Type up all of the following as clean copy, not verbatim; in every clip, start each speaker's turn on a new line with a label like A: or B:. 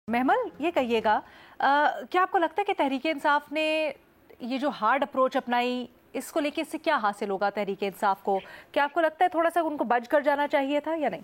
A: महमल, ये कहिएगा क्या आपको लगता है कि तहरीक इंसाफ ने ये जो हार्ड अप्रोच अपनाई, इसको लेके इससे क्या हासिल होगा तहरीक इंसाफ को? क्या आपको लगता है थोड़ा सा उनको बच कर जाना चाहिए था या नहीं?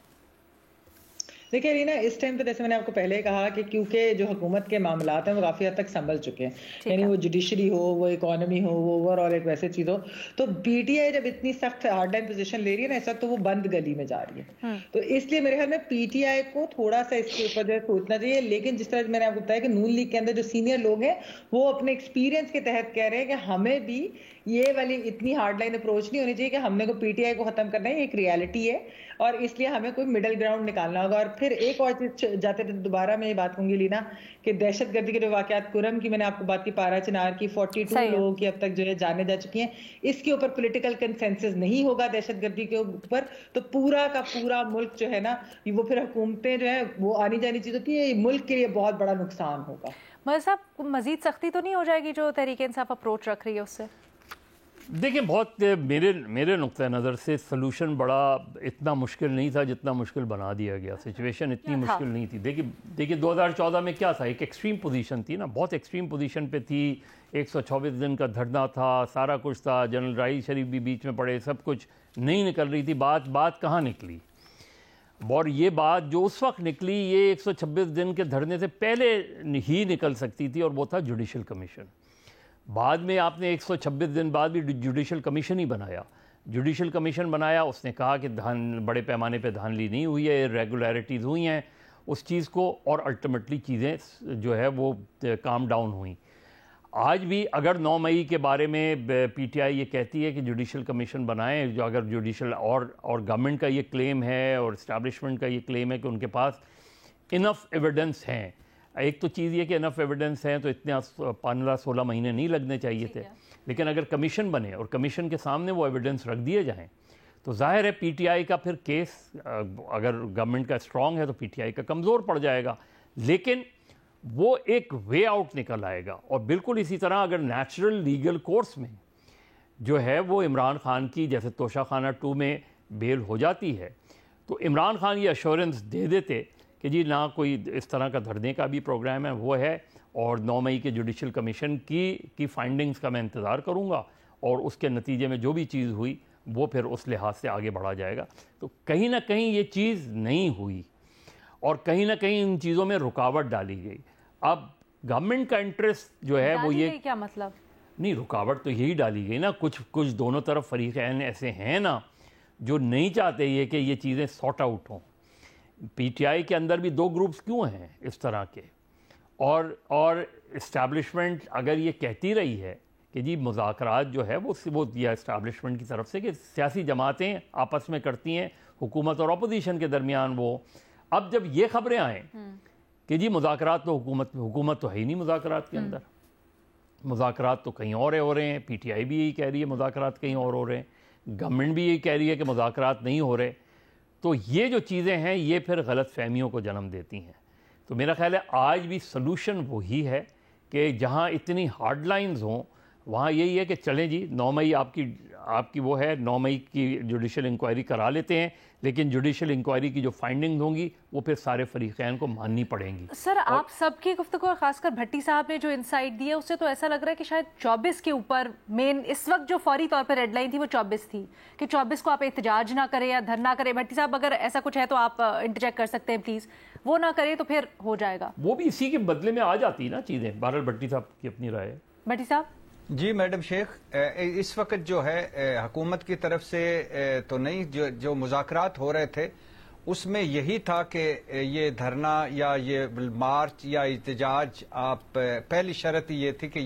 B: देखिए रीना, इस टाइम तो जैसे मैंने आपको पहले कहा कि क्योंकि जो हुकूमत के मामलात हैं वो काफ़ी हद तक संभल चुके हैं, यानी वो जुडिशरी हो, वो इकोनॉमी हो, वो ओवरऑल एक वैसे चीज़ हो, तो पीटीआई जब इतनी सख्त हार्ड लाइन पोजीशन ले रही है ना इस वक्त, तो वो बंद गली में जा रही है। तो इसलिए मेरे ख्याल में पीटीआई को थोड़ा सा इसके ऊपर जो है सोचना चाहिए। लेकिन जिस तरह मैंने आपको बताया कि नून लीग के अंदर जो सीनियर लोग हैं वो अपने एक्सपीरियंस के तहत कह रहे हैं कि हमें भी ये वाली इतनी हार्ड लाइन अप्रोच नहीं होनी चाहिए कि हमने को पीटीआई को खत्म करना है, एक रियलिटी है और इसलिए हमें कोई मिडिल ग्राउंड निकालना होगा। और फिर एक और चीज जाते थे दोबारा मैं ये बात कहूंगी लीना कि दहशतगर्दी के जो वाकयात, कुरम की मैंने आपको बात की, पारा चिनार की 42 लोगों की अब तक जो है जाने जा चुकी हैं, इसके ऊपर पॉलिटिकल कंसेंसस नहीं होगा दहशतगर्दी के ऊपर तो पूरा का पूरा मुल्क जो है ना वो फिर हुकूमतें जो है वो आनी जानी चीज होती है, मुल्क के लिए बहुत बड़ा नुकसान होगा।
A: मगर साहब मजीद सख्ती तो नहीं हो जाएगी जो तहरीक इंसाफ अप्रोच रख रही है उससे?
C: देखिए, बहुत मेरे नुक्ता नज़र से सलूशन बड़ा इतना मुश्किल नहीं था जितना मुश्किल बना दिया गया। सिचुएशन इतनी मुश्किल नहीं थी। देखिए 2014 में क्या था, एक एक्सट्रीम पोजीशन थी ना, बहुत एक्सट्रीम पोजीशन पे थी। 124 दिन का धरना था, सारा कुछ था, जनरल राइस शरीफ भी बीच में पड़े, सब कुछ नहीं निकल रही थी। बात कहाँ निकली? और ये बात जो उस वक्त निकली, ये 126 दिन के धरने से पहले ही निकल सकती थी, और वो था जुडिशल कमीशन। बाद में आपने 126 दिन बाद भी जुडिशल कमीशन ही बनाया। जुडिशल कमीशन बनाया, उसने कहा कि बड़े पैमाने पे धांधली नहीं हुई है, इरेगुलरिटीज़ हुई हैं उस चीज़ को, और अल्टीमेटली चीज़ें जो है वो काम डाउन हुई। आज भी अगर 9 मई के बारे में पीटीआई ये कहती है कि जुडिशल कमीशन बनाएं, जो अगर जुडिशल और गवर्नमेंट का ये क्लेम है और इस्टेब्लिशमेंट का ये क्लेम है कि उनके पास इनफ एविडेंस हैं। एक तो चीज़ ये कि इनफ एविडेंस है तो इतने 15-16 महीने नहीं लगने चाहिए थे, लेकिन अगर कमीशन बने और कमीशन के सामने वो एविडेंस रख दिए जाएं तो जाहिर है पीटीआई का फिर केस, अगर गवर्नमेंट का स्ट्रॉन्ग है तो पीटीआई का कमज़ोर पड़ जाएगा, लेकिन वो एक वे आउट निकल आएगा। और बिल्कुल इसी तरह अगर नेचुरल लीगल कोर्स में जो है वो इमरान खान की, जैसे तोशाखाना 2 में बेल हो जाती है, तो इमरान खान ये अश्योरेंस दे देते कि जी ना कोई इस तरह का धरने का भी प्रोग्राम है, वो है, और 9 मई के जुडिशल कमीशन की फाइंडिंग्स का मैं इंतज़ार करूँगा, और उसके नतीजे में जो भी चीज़ हुई वो फिर उस लिहाज से आगे बढ़ा जाएगा। तो कहीं ना कहीं ये चीज़ नहीं हुई और कहीं ना कहीं इन चीज़ों में रुकावट डाली गई। अब गवर्नमेंट का इंटरेस्ट जो है वो ये,
A: क्या मतलब? नहीं,
C: रुकावट तो यही डाली गई ना, कुछ दोनों तरफ फरीक़ैन ऐसे हैं ना जो नहीं चाहते ये कि ये चीज़ें सॉर्ट आउट हों। पीटीआई के अंदर भी 2 ग्रुप्स क्यों हैं इस तरह के, और इस्टेब्लिशमेंट अगर ये कहती रही है कि जी मुज़ाकरात जो है वो दिया इस्टेब्लिशमेंट की तरफ से कि सियासी जमातें आपस में करती हैं, हुकूमत और अपोजिशन के दरमियान वो, अब जब ये खबरें आएँ कि जी मुज़ाकरात तो हुकूमत तो है ही नहीं मुज़ाकरात के अंदर, मुज़ाकरात तो कहीं और हो रहे हैं, पीटीआई भी यही कह रही है मुज़ाकरात कहीं और हो रहे हैं, गवर्नमेंट भी यही कह रही है कि मुज़ाकरात नहीं हो रहे, तो ये जो चीज़ें हैं ये फिर गलत फहमियों को जन्म देती हैं। तो मेरा ख्याल है आज भी सलूशन वही है कि जहाँ इतनी हार्ड लाइन्स हों वहाँ यही है कि चलें जी 9 मई आपकी वो है, 9 मई की जुडिशल इंक्वायरी करा लेते हैं, लेकिन जुडिशल इंक्वायरी की जो फाइंडिंग्स होंगी वो फिर सारे फरीक़ैन को माननी पड़ेंगी।
A: सर आप सबकी गुफ्तगू और खासकर भट्टी साहब ने जो इंसाइट दी है उससे तो ऐसा लग रहा है कि शायद 24 के ऊपर मेन इस वक्त जो फौरी तौर पर रेडलाइन थी वो 24 थी कि 24 को आप एहतजाज ना करें या धरना करें। भट्टी साहब अगर ऐसा कुछ है तो आप इंटरजेक्ट कर सकते हैं प्लीज़, वो ना करें तो फिर हो जाएगा।
C: वो भी इसी के बदले में आ जाती है ना चीज़ें। बहरहाल भट्टी साहब की अपनी राय है।
A: भट्टी साहब
D: जी मैडम शेख, इस वक्त जो है हुकूमत की तरफ से तो नहीं, जो मुज़ाकरात हो रहे थे उसमें यही था कि ये धरना या ये मार्च या एहतजाज, आप पहली शर्त ये थी कि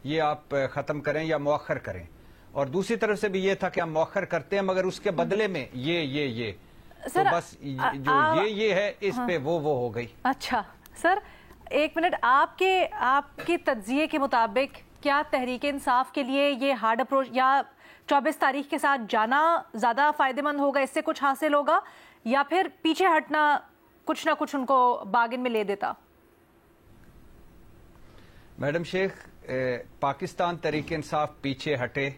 D: ये आप ख़त्म करें या मौखर करें, और दूसरी तरफ से भी ये था कि हम मौखर करते हैं मगर उसके बदले में ये
A: सर,
D: तो बस जो ये है इस पे वो हो गई।
A: अच्छा सर एक मिनट, आपके तज्जिए के मुताबिक क्या तहरीक इंसाफ के लिए ये हार्ड अप्रोच या 24 तारीख के साथ जाना ज़्यादा फ़ायदेमंद होगा, इससे कुछ हासिल होगा, या फिर पीछे हटना कुछ ना कुछ उनको बागिन में ले देता?
D: मैडम शेख, पाकिस्तान तहरीक इंसाफ पीछे हटे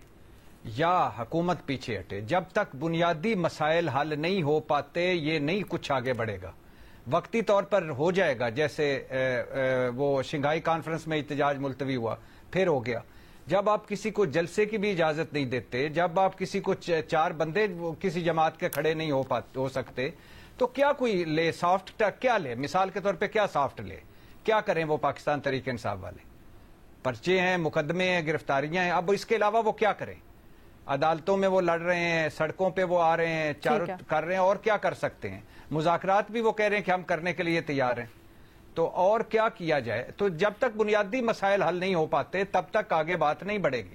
D: या हुकूमत पीछे हटे, जब तक बुनियादी मसाइल हल नहीं हो पाते ये नहीं कुछ आगे बढ़ेगा। وقتی طور پر ہو جائے گا، جیسے وہ شنگھائی کانفرنس میں احتجاج ملتوی ہوا، پھر ہو گیا. جب آپ کسی کو جلسے کی بھی اجازت نہیں دیتے، جب آپ کسی کو 4 بندے کسی جماعت کے کھڑے نہیں ہو سکتے، تو کیا کوئی لے سافٹ کیا لے؟ مثال کے طور پہ کیا سافٹ لے؟ کیا کریں وہ پاکستان تحریک انصاف والے؟ پرچے ہیں، مقدمے ہیں، گرفتاریاں ہیں، اب اس کے علاوہ وہ کیا کریں؟ عدالتوں میں وہ لڑ رہے ہیں، سڑکوں پہ وہ آ رہے ہیں، چاروں کر رہے ہیں، اور کیا کر سکتے ہیں؟ مذاکرات بھی وہ کہہ رہے ہیں کہ ہم کرنے کے لیے تیار ہیں. تو اور کیا کیا جائے؟ تو جب تک بنیادی مسائل حل نہیں ہو پاتے تب تک آگے بات نہیں بڑھے گی.